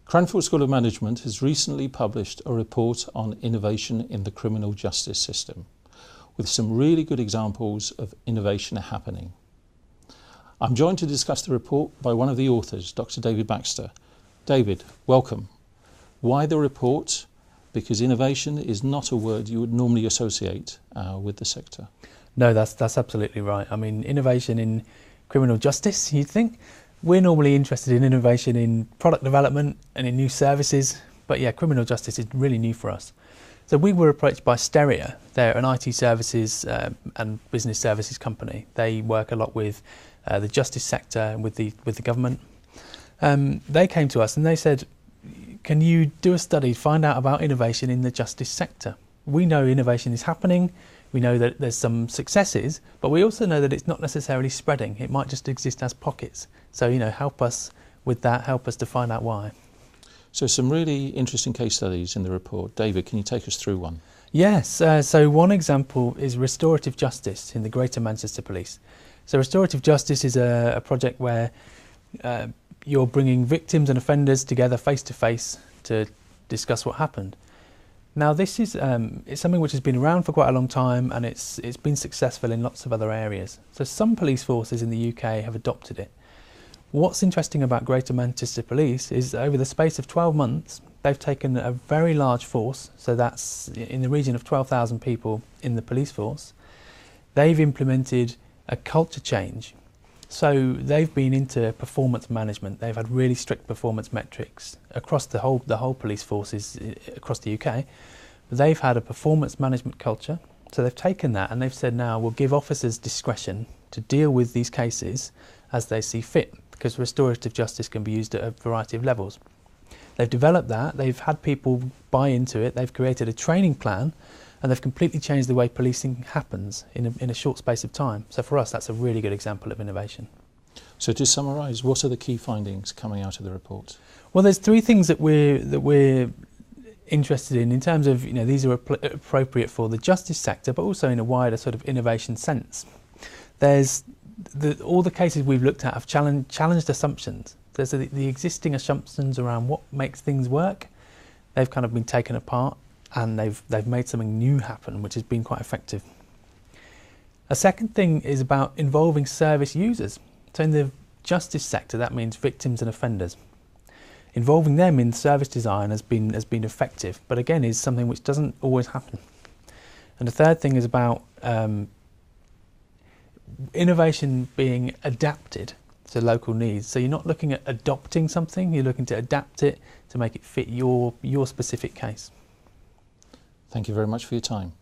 Cranfield School of Management has recently published a report on innovation in the criminal justice system, with some really good examples of innovation happening. I'm joined to discuss the report by one of the authors, Dr. David Baxter. David, welcome. Why the report? Because innovation is not a word you would normally associate with the sector. No, that's absolutely right. I mean, innovation in criminal justice, you'd think. We're normally interested in innovation in product development and in new services, but yeah, criminal justice is really new for us. So we were approached by Steria. They're an IT services and business services company. They work a lot with the justice sector and with the government. They came to us and they said, can you do a study, find out about innovation in the justice sector? We know innovation is happening. We know that there's some successes, but we also know that it's not necessarily spreading. It might just exist as pockets. So, help us with that, help us to find out why. So some really interesting case studies in the report. David, can you take us through one? Yes, so one example is restorative justice in the Greater Manchester Police. So restorative justice is a project where you're bringing victims and offenders together face to face to discuss what happened. Now this is it's something which has been around for quite a long time, and it's been successful in lots of other areas. So some police forces in the UK have adopted it. What's interesting about Greater Manchester Police is over the space of 12 months, they've taken a very large force, so that's in the region of 12,000 people in the police force. They've implemented a culture change. So they've been into performance management. They've had really strict performance metrics across the whole police forces across the UK. They've had a performance management culture. So they've taken that and they've said, now we'll give officers discretion to deal with these cases as they see fit, because restorative justice can be used at a variety of levels. They've developed that, they've had people buy into it, they've created a training plan, and they've completely changed the way policing happens in a short space of time. So for us, that's a really good example of innovation. So to summarise, what are the key findings coming out of the report? Well, there's three things that we're interested in terms of, these are appropriate for the justice sector, but also in a wider sort of innovation sense. There's all the cases we've looked at have challenged assumptions. There's the existing assumptions around what makes things work. They've kind of been taken apart, and they've made something new happen, which has been quite effective. A second thing is about involving service users. So in the justice sector, that means victims and offenders. Involving them in service design has been effective, but again is something which doesn't always happen. And the third thing is about innovation being adapted to local needs. So you're not looking at adopting something, you're looking to adapt it to make it fit your specific case. Thank you very much for your time.